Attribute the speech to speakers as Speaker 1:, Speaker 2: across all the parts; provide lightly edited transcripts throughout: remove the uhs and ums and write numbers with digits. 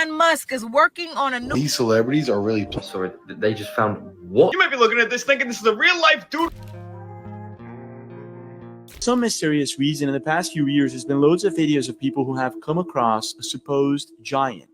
Speaker 1: Elon Musk is working on a new...
Speaker 2: These celebrities are really...
Speaker 3: Sorry, they just found what?
Speaker 4: You might be looking at this thinking this is a real life dude.
Speaker 5: Some mysterious reason in the past few years, there's been loads of videos of people who have come across a supposed giant.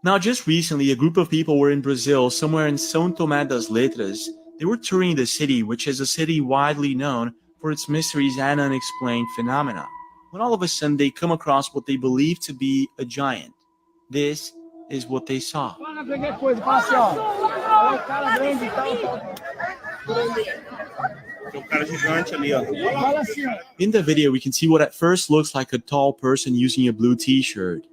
Speaker 5: Now, just recently, a group of people were in Brazil, somewhere in São Tomé das Letras. They were touring the city, which is a city widely known for its mysteries and unexplained phenomena, when all of a sudden they come across what they believe to be a giant. This is what they saw. In the video, we can see what at first looks like a tall person using a blue t-shirt.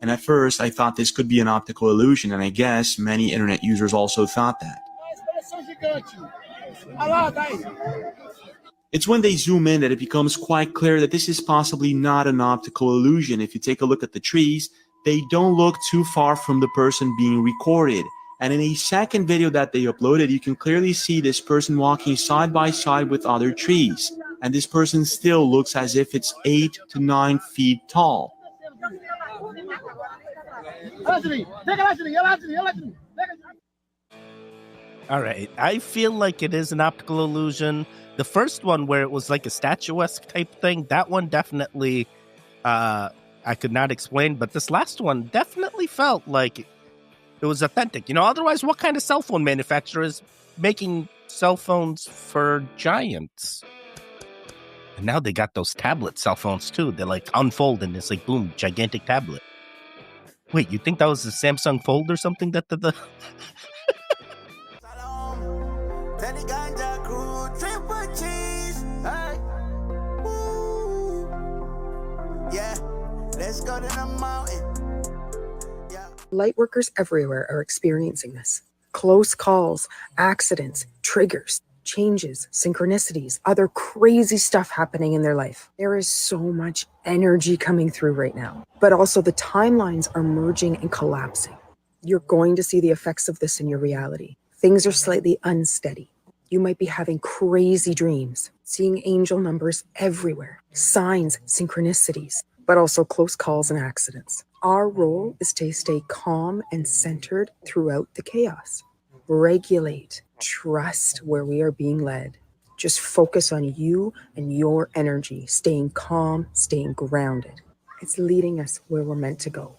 Speaker 5: And at first, I thought this could be an optical illusion, and I guess many internet users also thought that. It's when they zoom in that it becomes quite clear that this is possibly not an optical illusion. If you take a look at the trees, they don't look too far from the person being recorded. And in a second video that they uploaded, you can clearly see this person walking side by side with other trees. And this person still looks as if it's 8 to 9 feet tall.
Speaker 6: All right, I feel like it is an optical illusion. The first one where it was like a statuesque type thing, that one definitely I could not explain, but this last one definitely felt like it was authentic. You know, otherwise, what kind of cell phone manufacturer is making cell phones for giants? And now they got those tablet cell phones too. They're like unfold and it's like boom, gigantic tablet. Wait, you think that was the Samsung Fold or something? That the
Speaker 7: let's go to the mountain. Lightworkers everywhere are experiencing this. Close calls, accidents, triggers, changes, synchronicities, other crazy stuff happening in their life. There is so much energy coming through right now, but also the timelines are merging and collapsing. You're going to see the effects of this in your reality. Things are slightly unsteady. You might be having crazy dreams, seeing angel numbers everywhere, signs, synchronicities, but also close calls and accidents. Our role is to stay calm and centered throughout the chaos. Regulate, trust where we are being led. Just focus on you and your energy, staying calm, staying grounded. It's leading us where we're meant to go.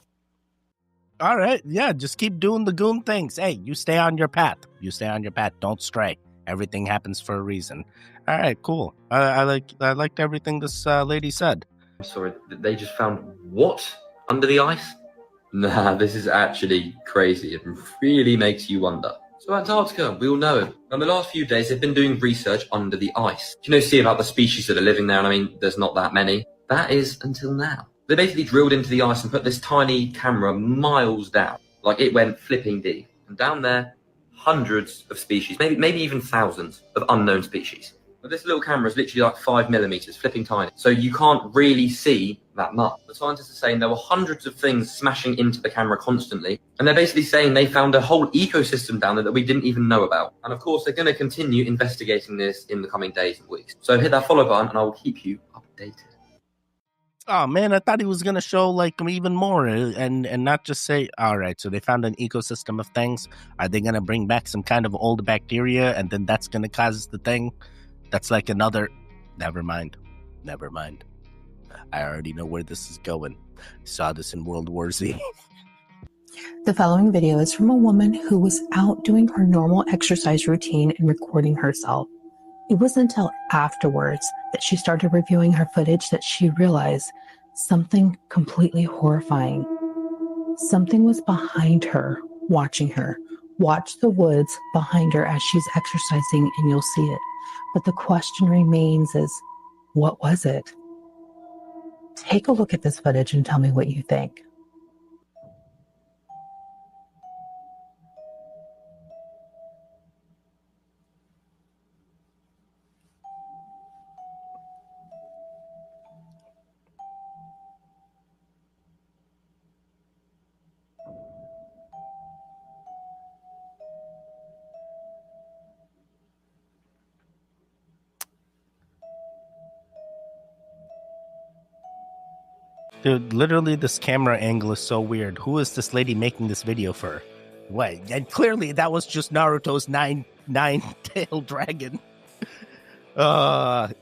Speaker 6: all right, yeah, just keep doing the goon things. Hey, you stay on your path. You stay on your path. Don't stray. Everything happens for a reason. All right, cool. I liked everything this lady said.
Speaker 3: Sorry, they just found what? Under the ice? Nah, this is actually crazy. It really makes you wonder. So Antarctica, we all know it. In the last few days, they've been doing research under the ice. Do you know, see about the species that are living there? And I mean, there's not that many. That is until now. They basically drilled into the ice and put this tiny camera miles down. Like it went flipping deep. And down there, hundreds of species, maybe even thousands of unknown species. But this little camera is literally like 5mm, flipping tiny. So you can't really see that much. The scientists are saying there were hundreds of things smashing into the camera constantly. And they're basically saying they found a whole ecosystem down there that we didn't even know about. And of course, they're going to continue investigating this in the coming days and weeks. So hit that follow button and I will keep you updated.
Speaker 6: Oh man, I thought he was gonna show like even more and not just say, all right, so they found an ecosystem of things. Are they gonna bring back some kind of old bacteria and then that's gonna cause the thing? That's like another. Never mind. I already know where this is going. I saw this in World War Z.
Speaker 8: The following video is from a woman who was out doing her normal exercise routine and recording herself. It wasn't until afterwards that she started reviewing her footage that she realized something completely horrifying. Something was behind her, watching her. Watch the woods behind her as she's exercising and you'll see it. But the question remains is, what was it? Take a look at this footage and tell me what you think.
Speaker 6: Dude, literally this camera angle is so weird. Who is this lady making this video for? What? And clearly that was just Naruto's nine-tailed dragon.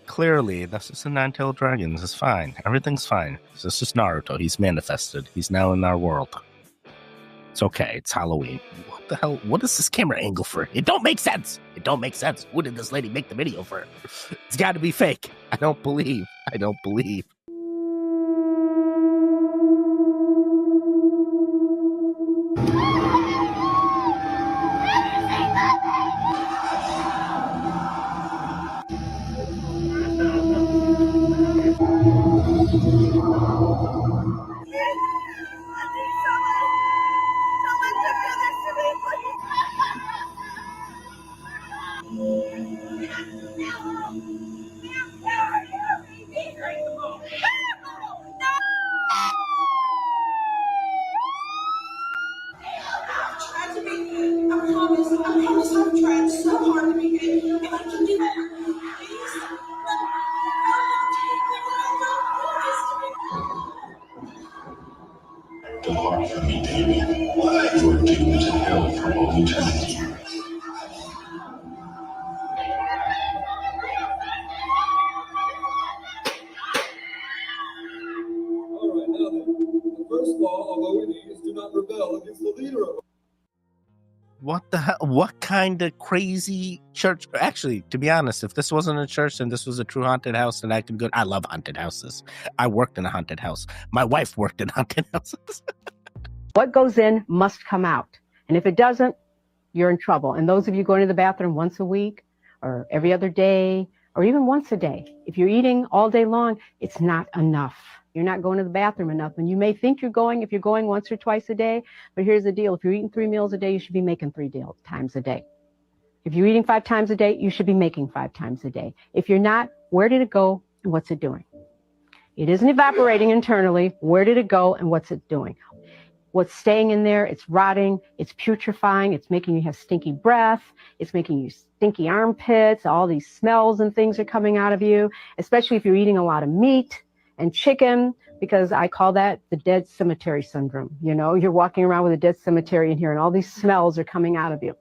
Speaker 6: Clearly that's just a nine-tailed dragon. This is fine. Everything's fine. This is just Naruto. He's manifested. He's now in our world. It's okay. It's Halloween. What the hell? What is this camera angle for? It don't make sense. It don't make sense. Who did this lady make the video for? It's got to be fake. I don't believe.
Speaker 2: Depart from me, Damien. You are doomed to hell for all eternity.
Speaker 9: Alright, now then. The first law of OED is do not rebel against the leader of
Speaker 6: What the hell? What kind of crazy church? Actually, to be honest, if this wasn't a church and this was a true haunted house, then I could go. I love haunted houses. I worked in a haunted house. My wife worked in haunted houses.
Speaker 10: What goes in must come out. And if it doesn't, you're in trouble. And those of you going to the bathroom once a week or every other day or even once a day, if you're eating all day long, it's not enough. You're not going to the bathroom enough. And you may think you're going if you're going once or twice a day, but here's the deal. If you're eating 3 meals a day, you should be making 3 times a day. If you're eating 5 times a day, you should be making 5 times a day. If you're not, where did it go and what's it doing? It isn't evaporating internally. Where did it go and what's it doing? What's staying in there, it's rotting, it's putrefying, it's making you have stinky breath, it's making you stinky armpits, all these smells and things are coming out of you, especially if you're eating a lot of meat and chicken, because I call that the dead cemetery syndrome. You know, you're walking around with a dead cemetery in here and all these smells are coming out of you.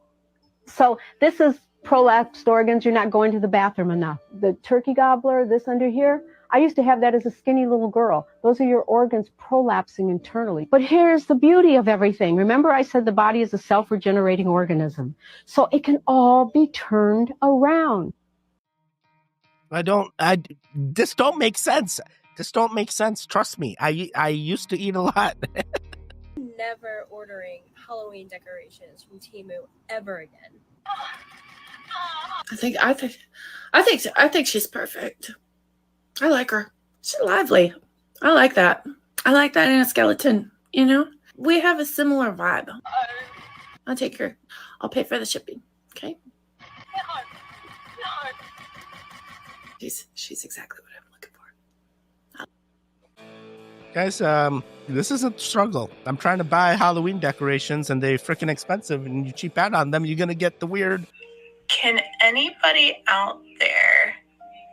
Speaker 10: So this is prolapsed organs. You're not going to the bathroom enough. The turkey gobbler, this under here, I used to have that as a skinny little girl. Those are your organs prolapsing internally. But here's the beauty of everything. Remember I said the body is a self-regenerating organism. So it can all be turned around.
Speaker 6: This don't make sense. This don't make sense. Trust me. I used to eat a lot.
Speaker 11: Never ordering Halloween decorations from Temu ever again.
Speaker 12: I think she's perfect. I like her. She's lively. I like that. I like that in a skeleton, you know? We have a similar vibe. I'll take her. I'll pay for the shipping, okay? She's exactly what I'm looking for.
Speaker 6: Guys, this is a struggle. I'm trying to buy Halloween decorations and they're freaking expensive and you cheap out on them, you're going to get the weird.
Speaker 13: Can anybody out there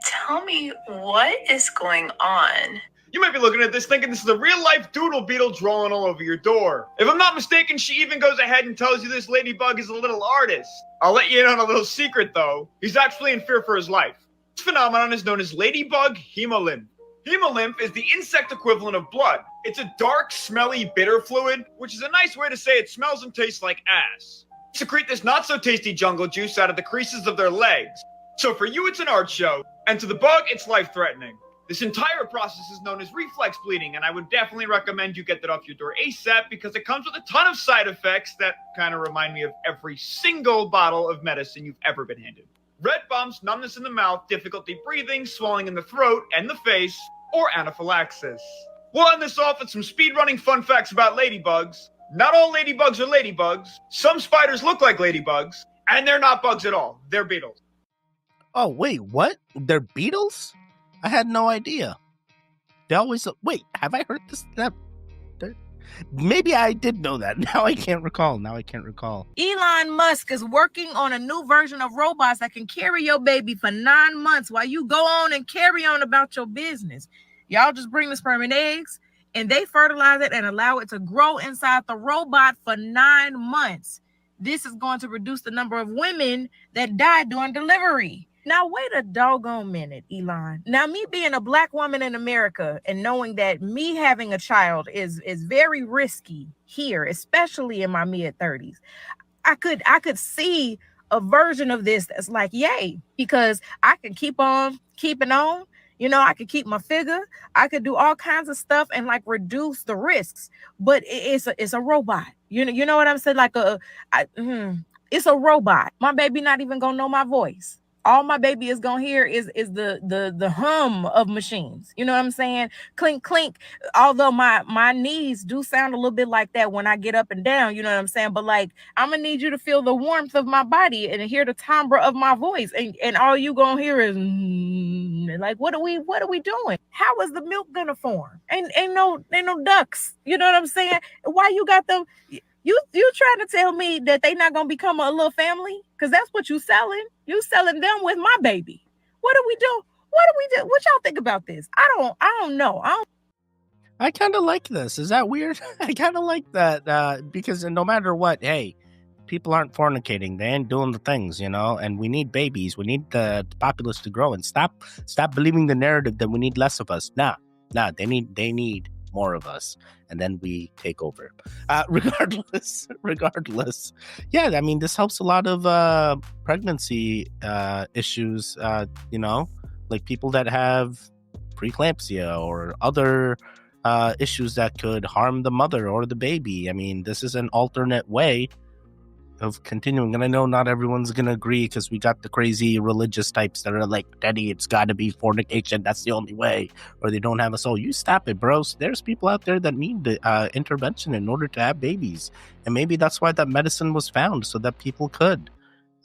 Speaker 13: tell me what is going on?
Speaker 4: You might be looking at this thinking this is a real-life doodle beetle drawing all over your door. If I'm not mistaken, she even goes ahead and tells you this ladybug is a little artist. I'll let you in on a little secret, though. He's actually in fear for his life. This phenomenon is known as ladybug hemolymph. Hemolymph is the insect equivalent of blood. It's a dark, smelly, bitter fluid, which is a nice way to say it smells and tastes like ass. They secrete this not-so-tasty jungle juice out of the creases of their legs. So for you, it's an art show, and to the bug, it's life-threatening. This entire process is known as reflex bleeding, and I would definitely recommend you get that off your door ASAP because it comes with a ton of side effects that kind of remind me of every single bottle of medicine you've ever been handed. Red bumps, numbness in the mouth, difficulty breathing, swelling in the throat and the face, or anaphylaxis. We'll end this off with some speedrunning fun facts about ladybugs. Not all ladybugs are ladybugs. Some spiders look like ladybugs, and they're not bugs at all. They're beetles.
Speaker 6: Oh, wait, what? They're beetles? I had no idea. They always... Wait, have I heard this? Maybe I did know that. Now I can't recall.
Speaker 1: Elon Musk is working on a new version of robots that can carry your baby for 9 months while you go on and carry on about your business. Y'all just bring the sperm and eggs, and they fertilize it and allow it to grow inside the robot for 9 months. This is going to reduce the number of women that die during delivery. Now, wait a doggone minute, Elon. Now, me being a Black woman in America and knowing that me having a child is very risky here, especially in my mid-30s, I could see a version of this that's like, yay, because I can keep on keeping on. You know, I could keep my figure. I could do all kinds of stuff and like reduce the risks. But it's a robot. You know what I'm saying? Like it's a robot. My baby not even gonna know my voice. All my baby is gonna hear is the hum of machines. You know what I'm saying? Clink, clink. Although my knees do sound a little bit like that when I get up and down, you know what I'm saying? But like, I'm gonna need you to feel the warmth of my body and hear the timbre of my voice. And all you gonna hear is like, what are we doing? How is the milk gonna form? Ain't no ducks. You know what I'm saying? Why you got them? You trying to tell me that they not gonna become a little family? Because that's what you selling. You selling them with my baby. What do we do? What y'all think about this? I don't know.
Speaker 6: I kind of like this. Is that weird? I kind of like that because no matter what, hey, people aren't fornicating. They ain't doing the things, you know. And we need babies. We need the populace to grow. And stop believing the narrative that we need less of us. Nah. They need more of us, and then we take over. Regardless. Yeah, I mean, this helps a lot of pregnancy issues. You know, like people that have preeclampsia or other issues that could harm the mother or the baby. I mean, this is an alternate way of continuing. And I know not everyone's going to agree because we got the crazy religious types that are like, Daddy, it's got to be fornication. That's the only way. Or they don't have a soul. You stop it, bro. There's people out there that need the intervention in order to have babies. And maybe that's why that medicine was found, so that people could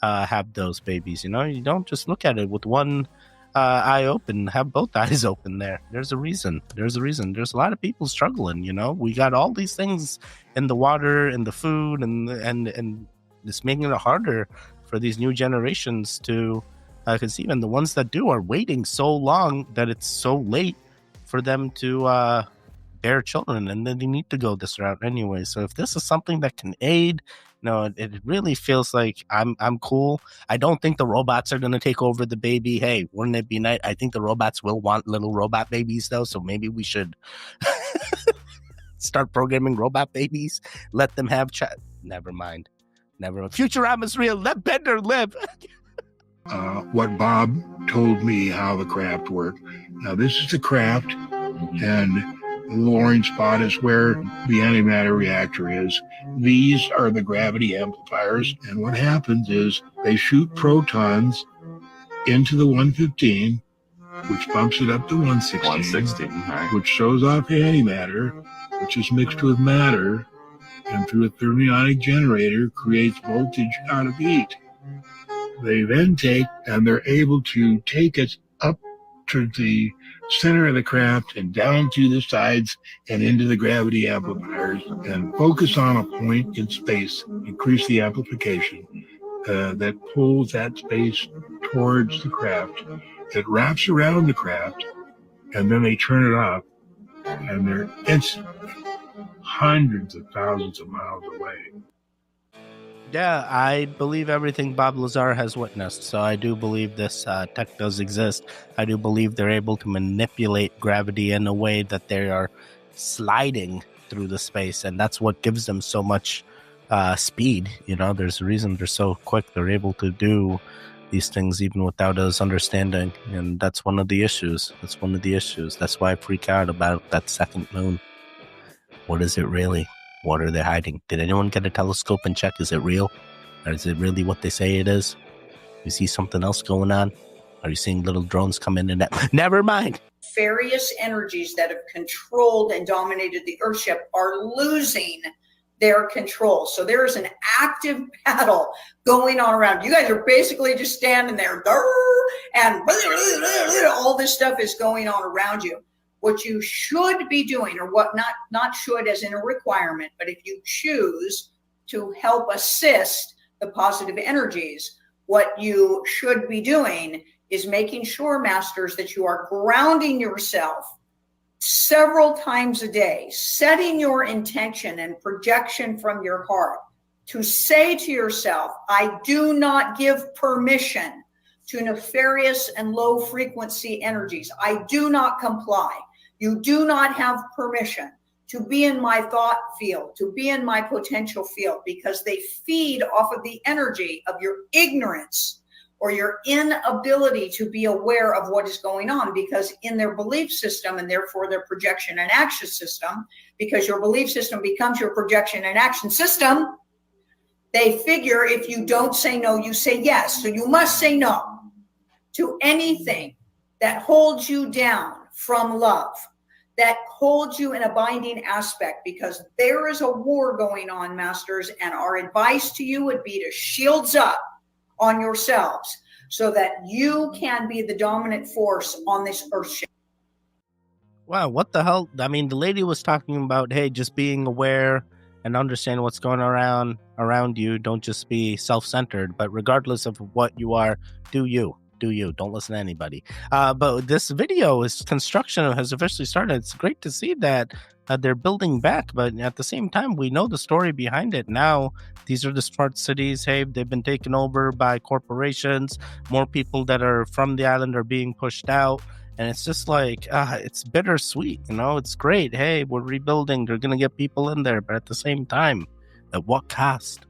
Speaker 6: have those babies. You know, you don't just look at it with one eye open, have both eyes open there. There's a reason. There's a lot of people struggling, you know. We got all these things in the water and the food and it's making it harder for these new generations to conceive. And the ones that do are waiting so long that it's so late for them to bear children, and then they need to go this route anyway. So if this is something that can aid, it really feels like I'm cool. I don't think the robots are going to take over the baby. Hey, wouldn't it be nice? I think the robots will want little robot babies though, so maybe we should start programming robot babies. Let them have Never mind. Futurama's real. Let Bender live.
Speaker 2: What Bob told me how the craft worked. Now, this is the craft, and the little orange spot is where the antimatter reactor is. These are the gravity amplifiers, and what happens is they shoot protons into the 115, which bumps it up to 116, right, which shows off antimatter, which is mixed with matter, and through a thermionic generator creates voltage out of heat. They then they're able to take it up to the center of the craft and down to the sides and into the gravity amplifiers and focus on a point in space, increase the amplification that pulls that space towards the craft. It wraps around the craft, and then they turn it off, and they're instantly hundreds of thousands of miles away.
Speaker 6: Yeah, I believe everything Bob Lazar has witnessed. So I do believe this tech does exist. I do believe they're able to manipulate gravity in a way that they are sliding through the space. And that's what gives them so much speed. You know, there's a reason they're so quick. They're able to do these things even without us understanding. And that's one of the issues. That's why I freak out about that second moon. What is it really? What are they hiding? Did anyone get a telescope and check? Is it real? Or is it really what they say it is? You see something else going on? Are you seeing little drones come in and that? Never mind.
Speaker 14: Various energies that have controlled and dominated the Earthship are losing their control. So there is an active battle going on around. You guys are basically just standing there and all this stuff is going on around you. What you should be doing, or what not should as in a requirement, but if you choose to help assist the positive energies, what you should be doing is making sure, masters, that you are grounding yourself several times a day, setting your intention and projection from your heart to say to yourself, I do not give permission to nefarious and low frequency energies. I do not comply. You do not have permission to be in my thought field, to be in my potential field, because they feed off of the energy of your ignorance or your inability to be aware of what is going on, because in their belief system, and therefore their projection and action system, because your belief system becomes your projection and action system, they figure if you don't say no, you say yes. So you must say no to anything that holds you down from love, that holds you in a binding aspect, because there is a war going on, masters, and our advice to you would be to shields up on yourselves so that you can be the dominant force on this earth ship.
Speaker 6: Wow, what the hell? I mean, the lady was talking about, hey, just being aware and understand what's going around you. Don't just be self-centered, but regardless of what you are, do you. Don't listen to anybody. But this video is construction has officially started. It's great to see that they're building back, but at the same time, we know the story behind it. Now, these are the smart cities. Hey, they've been taken over by corporations. More people that are from the island are being pushed out. And it's just like, it's bittersweet, you know? It's great. Hey, we're rebuilding. They're going to get people in there. But at the same time, at what cost?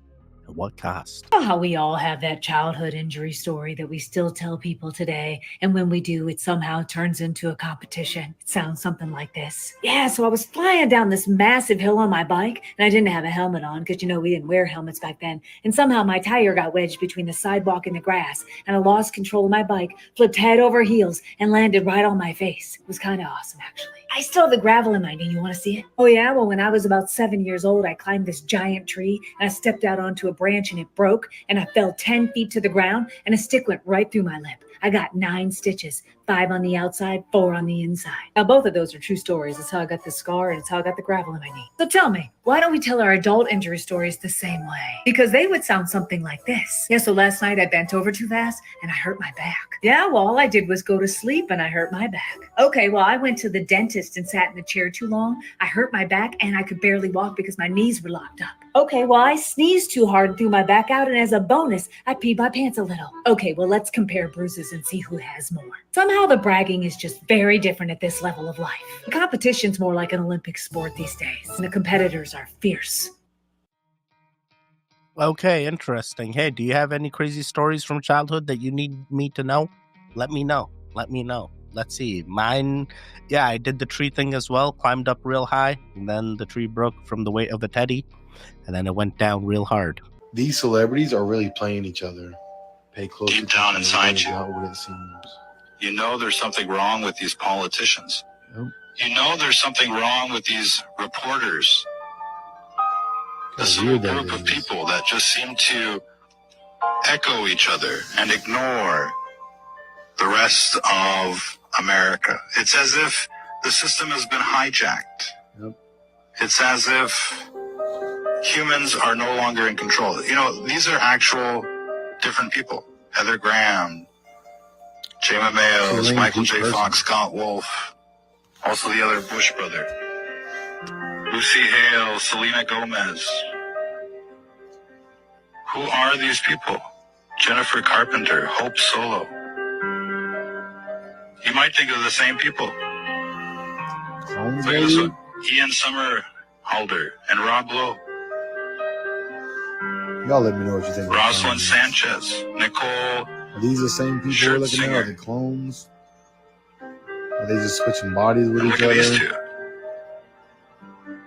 Speaker 6: At what cost?
Speaker 15: You know how we all have that childhood injury story that we still tell people today, and when we do, it somehow turns into a competition. It sounds something like this. Yeah, so I was flying down this massive hill on my bike, and I didn't have a helmet on because, you know, we didn't wear helmets back then, and somehow my tire got wedged between the sidewalk and the grass, and I lost control of my bike, flipped head over heels, and landed right on my face. It was kind of awesome, actually. I still have the gravel in my knee. You want to see it? Oh, yeah? Well, when I was about 7 years old, I climbed this giant tree, and I stepped out onto a branch, and it broke, and I fell 10 feet to the ground, and a stick went right through my lip. I got 9 stitches, 5 on the outside, 4 on the inside. Now, both of those are true stories. It's how I got the scar, and it's how I got the gravel in my knee. So tell me, why don't we tell our adult injury stories the same way? Because they would sound something like this. Yeah, so last night I bent over too fast, and I hurt my back. Yeah, well, all I did was go to sleep, and I hurt my back. Okay, well, I went to the dentist and sat in the chair too long. I hurt my back, and I could barely walk because my knees were locked up. Okay, well, I sneezed too hard and threw my back out, and as a bonus, I peed my pants a little. Okay, well, let's compare bruises and see who has more. Somehow the bragging is just very different at this level of life. The competition's more like an Olympic sport these days, and the competitors are fierce.
Speaker 6: Okay, interesting. Hey, do you have any crazy stories from childhood that you need me to know? Let me know. Let's see. Mine, yeah, I did the tree thing as well, climbed up real high, and then the tree broke from the weight of the teddy, and then it went down real hard.
Speaker 16: These celebrities are really playing each other. Pay close
Speaker 17: deep down inside you.
Speaker 16: Over the seams.
Speaker 17: You know there's something wrong with these politicians.
Speaker 16: Yep.
Speaker 17: You know there's something wrong with these reporters. This little group of people that just seem to echo each other and ignore the rest of America. It's as if the system has been hijacked.
Speaker 16: Yep.
Speaker 17: It's as if humans are no longer in control. You know, these are actual different people. Heather Graham, Jay Mameos, Michael J. Fox, Scott Wolf, also the other Bush brother, Lucy Hale, Selena Gomez. Who are these people? Jennifer Carpenter, Hope Solo. You might think of the same people. Look at this one. Ian Somerhalder and Rob Lowe.
Speaker 16: Y'all let me know what you think.
Speaker 17: Rosalind Sanchez, Nicole.
Speaker 16: Are these the same people we're looking at? Are they clones? Are they just switching bodies with each other?
Speaker 17: Look at these two.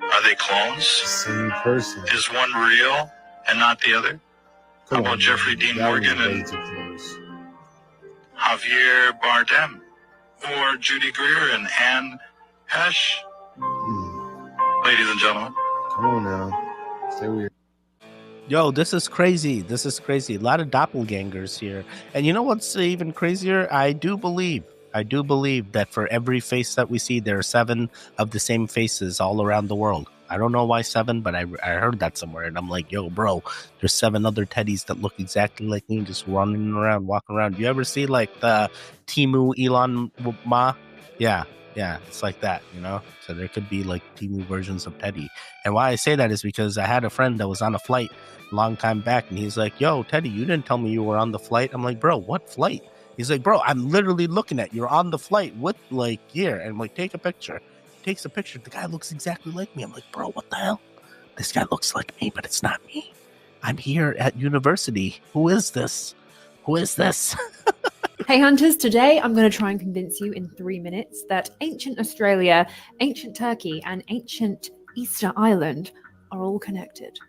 Speaker 17: Are they clones?
Speaker 16: Same person.
Speaker 17: Is one real and not the other? How about Jeffrey Dean Morgan and Javier Bardem? Or Judy Greer and Anne Hesh? Ladies and gentlemen.
Speaker 16: Come on now. Stay weird.
Speaker 6: Yo, this is crazy. A lot of doppelgangers here. And you know what's even crazier? I do believe that for every face that we see, there are 7 of the same faces all around the world. I don't know why 7, but I heard that somewhere. And I'm like, yo, bro, there's 7 other teddies that look exactly like me, just running around, walking around. You ever see like the Temu Elon Ma? Yeah. Yeah, it's like that, you know? So there could be like Timu versions of Teddy. And why I say that is because I had a friend that was on a flight a long time back, and he's like, yo, Teddy, you didn't tell me you were on the flight. I'm like, bro, what flight? He's like, bro, I'm literally looking at you're on the flight with like here. And I'm like, take a picture. He takes a picture. The guy looks exactly like me. I'm like, bro, what the hell? This guy looks like me, but it's not me. I'm here at university. Who is this? Who is this?
Speaker 18: Hey hunters, today I'm going to try and convince you in 3 minutes that ancient Australia, ancient Turkey, and ancient Easter Island are all connected.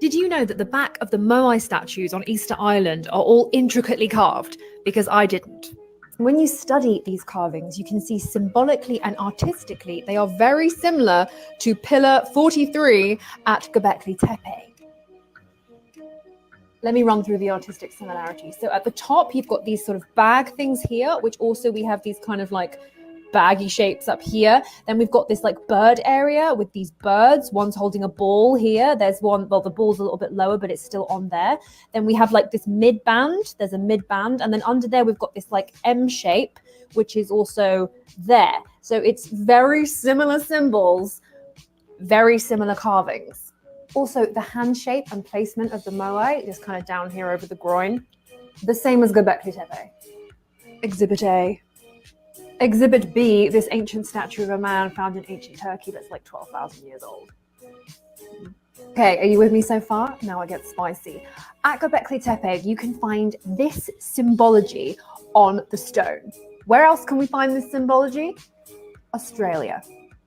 Speaker 18: Did you know that the back of the Moai statues on Easter Island are all intricately carved? Because I didn't. When you study these carvings, you can see symbolically and artistically they are very similar to Pillar 43 at Göbekli Tepe. Let me run through the artistic similarities. So at the top, you've got these sort of bag things here, which also we have these kind of like baggy shapes up here. Then we've got this like bird area with these birds. One's holding a ball here. There's one, well, the ball's a little bit lower, but it's still on there. Then we have like this mid band. There's a mid band. And then under there, we've got this like M shape, which is also there. So it's very similar symbols, very similar carvings. Also, the hand shape and placement of the moai is kind of down here over the groin. The same as Göbekli Tepe. Exhibit A. Exhibit B, this ancient statue of a man found in ancient Turkey that's like 12,000 years old. Okay, are you with me so far? Now it gets spicy. At Göbekli Tepe, you can find this symbology on the stone. Where else can we find this symbology? Australia.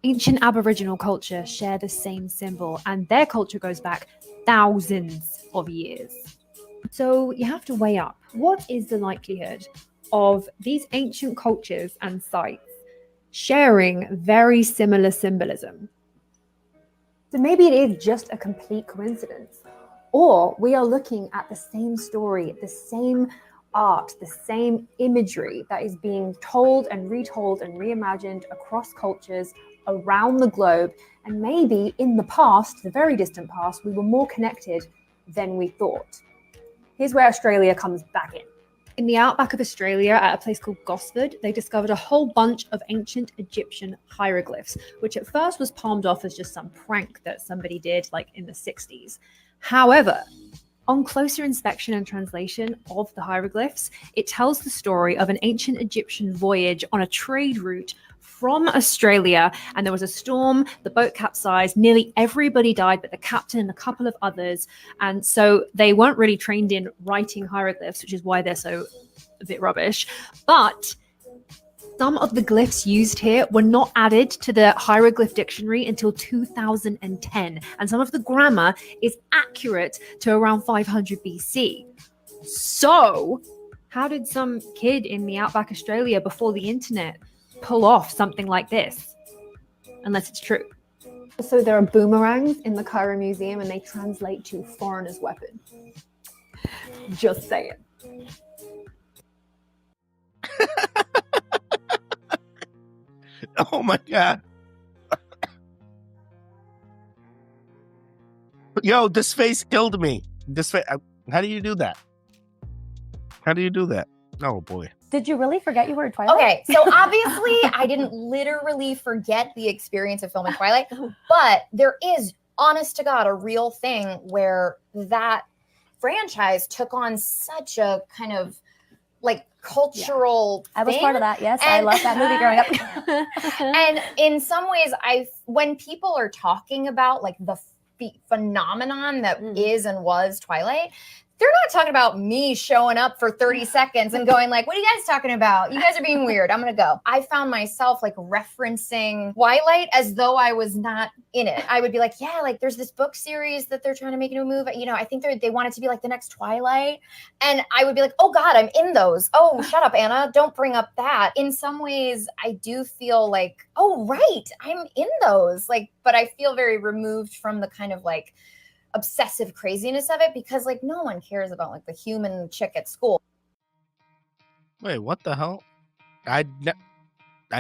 Speaker 18: Ancient Aboriginal culture share the same symbol, and their culture goes back thousands of years. So you have to weigh up, what is the likelihood of these ancient cultures and sites sharing very similar symbolism? So maybe it is just a complete coincidence, or we are looking at the same story, the same art, the same imagery that is being told and retold and reimagined across cultures around the globe, and maybe in the past, the very distant past, we were more connected than we thought. Here's where Australia comes back in. In the outback of Australia, at a place called Gosford, they discovered a whole bunch of ancient Egyptian hieroglyphs, which at first was palmed off as just some prank that somebody did like in the 60s. However, on closer inspection and translation of the hieroglyphs, it tells the story of an ancient Egyptian voyage on a trade route from Australia, and there was a storm, the boat capsized, nearly everybody died but the captain and a couple of others, and so they weren't really trained in writing hieroglyphs, which is why they're so a bit rubbish. But some of the glyphs used here were not added to the hieroglyph dictionary until 2010, and some of the grammar is accurate to around 500 BC. So how did some kid in the outback Australia before the internet pull off something like this? Unless it's true. So there are boomerangs in the Cairo Museum, and they translate to foreigner's weapon. Just saying.
Speaker 6: Oh my God. Yo, this face killed me. This face. How do you do that? How do you do that? Oh boy.
Speaker 19: Did you really forget you were in Twilight?
Speaker 20: Okay, so obviously I didn't literally forget the experience of filming Twilight, but there is, honest to God, a real thing where that franchise took on such a kind of like cultural
Speaker 19: I was
Speaker 20: thing.
Speaker 19: part of that, yes. I loved that movie growing up.
Speaker 20: And in some ways, when people are talking about like the phenomenon that is and was Twilight, they're not talking about me showing up for 30 seconds and going like, what are you guys talking about? You guys are being weird. I'm going to go. I found myself like referencing Twilight as though I was not in it. I would be like, yeah, like there's this book series that they're trying to make into a movie. You know, I think they want it to be like the next Twilight. And I would be like, oh God, I'm in those. Oh, shut up, Anna. Don't bring up that. In some ways, I do feel like, oh, right, I'm in those. Like, but I feel very removed from the kind of like obsessive craziness of it, because like no one cares about like the human chick at school.
Speaker 6: Wait, what the hell? I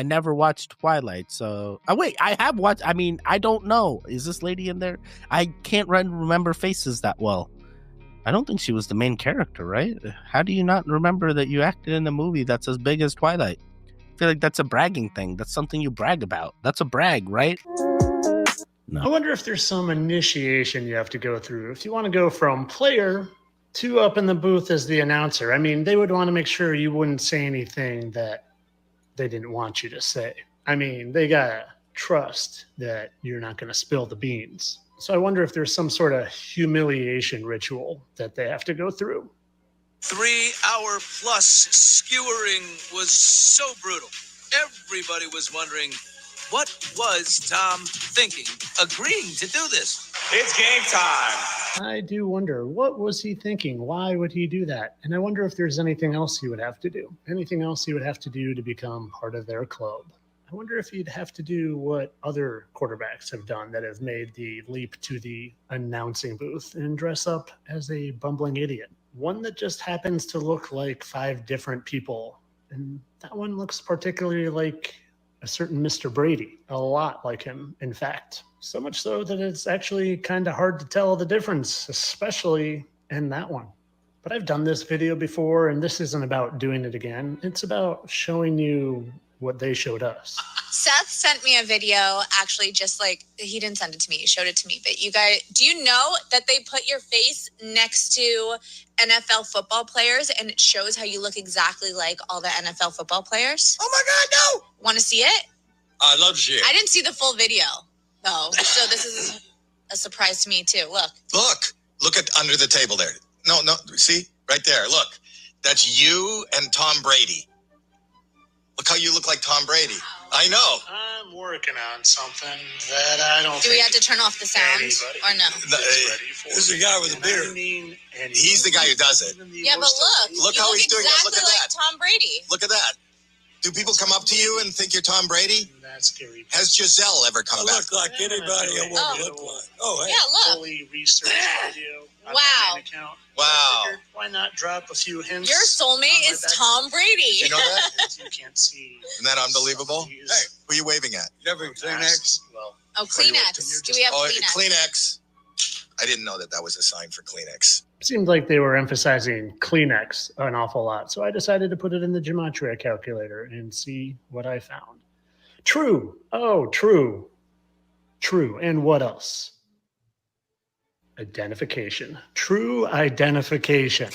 Speaker 6: never watched Twilight, so wait, I have watched. I mean, I don't know. Is this lady in there? I can't remember faces that well. I don't think she was the main character, right? How do you not remember that you acted in the movie that's as big as Twilight? feel like that's a bragging thing. That's something you brag about. That's a brag, right?
Speaker 21: I wonder if there's some initiation you have to go through. If you want to go from player to up in the booth as the announcer, I mean, they would want to make sure you wouldn't say anything that they didn't want you to say. I mean, they got to trust that you're not going to spill the beans. So I wonder if there's some sort of humiliation ritual that they have to go through.
Speaker 22: 3-hour plus skewering was so brutal. Everybody was wondering, what was Tom thinking, agreeing to do this?
Speaker 21: It's game time. I do wonder, what was he thinking? Why would he do that? And I wonder if there's anything else he would have to do. Anything else he would have to do to become part of their club. I wonder if he'd have to do what other quarterbacks have done that have made the leap to the announcing booth and dress up as a bumbling idiot. One that just happens to look like 5 different people. And that one looks particularly like a certain Mr. Brady. A lot like him, in fact. So much so that it's actually kind of hard to tell the difference, especially in that one. But I've done this video before, and this isn't about doing it again. It's about showing you what they showed us.
Speaker 23: Seth sent me a video, actually, just like, he didn't send it to me, he showed it to me. But you guys, do you know that they put your face next to NFL football players and it shows how you look exactly like all the NFL football players?
Speaker 22: Oh my God, no!
Speaker 23: Want to see it?
Speaker 22: I'd love to see it.
Speaker 23: I didn't see the full video, though. So this is a surprise to me, too.
Speaker 22: Look at under the table there. No, see? Right there, look. That's you and Tom Brady. Look how you look like Tom Brady. I know.
Speaker 21: I'm working on something that I don't
Speaker 23: Do we have to turn off the sound or no?
Speaker 22: This is a guy with a beard. He's the guy who does it.
Speaker 23: Yeah, but look
Speaker 22: Look how he's doing it. Look at
Speaker 23: like
Speaker 22: that.
Speaker 23: Tom Brady.
Speaker 22: Look at that. Do people come up to you and think you're Tom Brady?
Speaker 21: That's scary.
Speaker 22: Has Giselle ever come back? Look like anybody I want to look like. Oh, hey.
Speaker 23: Yeah, look.
Speaker 21: Fully researched video. on
Speaker 23: Wow.
Speaker 21: my main account.
Speaker 22: Wow.
Speaker 21: I figured, why not drop a few hints?
Speaker 23: Your soulmate is Tom Brady.
Speaker 22: You know that?
Speaker 21: You can't see.
Speaker 22: Isn't that unbelievable? Hey, who are you waving at? You ever Kleenex?
Speaker 21: Well,
Speaker 23: Oh, Kleenex. Do we have Kleenex?
Speaker 22: Kleenex. I didn't know that was a sign for Kleenex.
Speaker 21: seemed like they were emphasizing Kleenex an awful lot. So I decided to put it in the gematria calculator and see what I found. True. Oh, true. True. And what else? Identification. True identification.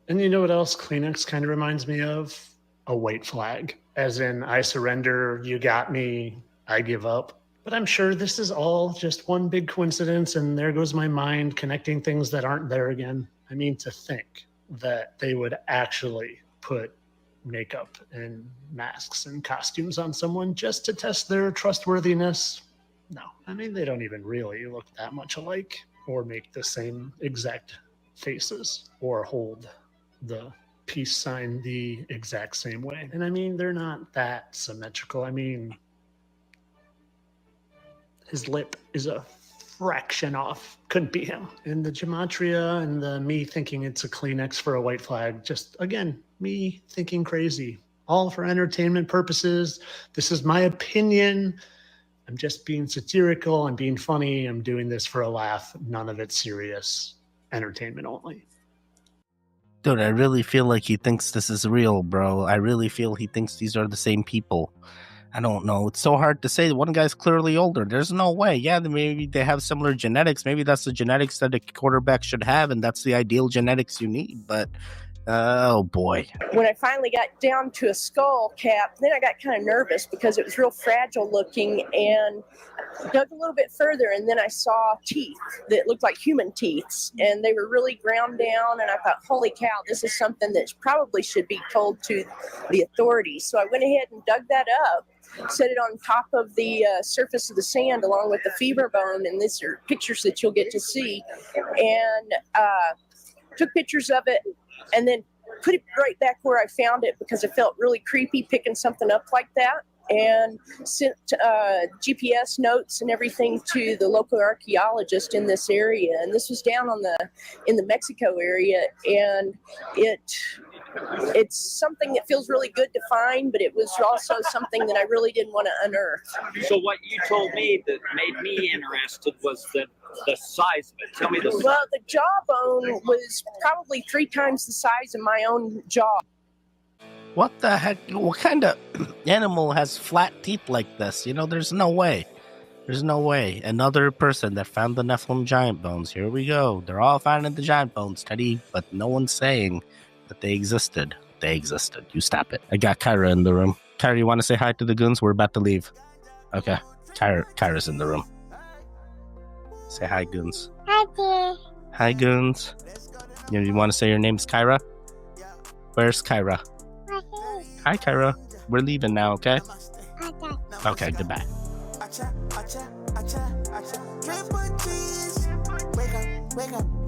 Speaker 21: And you know what else Kleenex kind of reminds me of? A white flag. As in, I surrender, you got me, I give up. But I'm sure this is all just one big coincidence, and there goes my mind connecting things that aren't there again. I mean, to think that they would actually put makeup and masks and costumes on someone just to test their trustworthiness. No, I mean, they don't even really look that much alike or make the same exact faces or hold the peace sign the exact same way. And I mean, they're not that symmetrical. I mean, his lip is a fraction off. Couldn't be him. And the gematria and the me thinking it's a Kleenex for a white flag, just, again, me thinking crazy. All for entertainment purposes. This is my opinion. I'm just being satirical. I'm being funny. I'm doing this for a laugh. None of it's serious. Entertainment only.
Speaker 6: Dude, I really feel like he thinks this is real, bro. I really feel he thinks these are the same people. I don't know. It's so hard to say. One guy's clearly older. There's no way. Yeah, maybe they have similar genetics. Maybe that's the genetics that a quarterback should have, and that's the ideal genetics you need. But, oh boy.
Speaker 24: When I finally got down to a skull cap, then I got kind of nervous because it was real fragile looking, and dug a little bit further, and then I saw teeth that looked like human teeth, and they were really ground down, and I thought, holy cow, this is something that probably should be told to the authorities. So I went ahead and dug that up, set it on top of the surface of the sand along with the femur bone, and these are pictures that you'll get to see, and took pictures of it, and then put it right back where I found it because I felt really creepy picking something up like that, and sent GPS notes and everything to the local archaeologist in this area. And this was down in the Mexico area, and it's something that feels really good to find, but it was also something that I really didn't want to unearth.
Speaker 25: So what you told me that made me interested was the size of it. Tell me the size.
Speaker 24: Well, the jawbone was probably 3 times the size of my own jaw.
Speaker 6: What the heck? What kind of animal has flat teeth like this? You know, there's no way. There's no way. Another person that found the Nephilim giant bones. Here we go. They're all finding the giant bones, Teddy, but no one's saying that they existed. They existed. You stop it. I got Kyra in the room. Kyra, you want to say hi to the goons? We're about to leave. Okay. Kyra's in the room. Say hi, goons.
Speaker 3: Hi,
Speaker 6: Hi, goons. You want to say your name's Kyra? Where's Kyra? Hi, Kyra. We're leaving now, okay? Okay, goodbye.
Speaker 3: Wake up, wake up.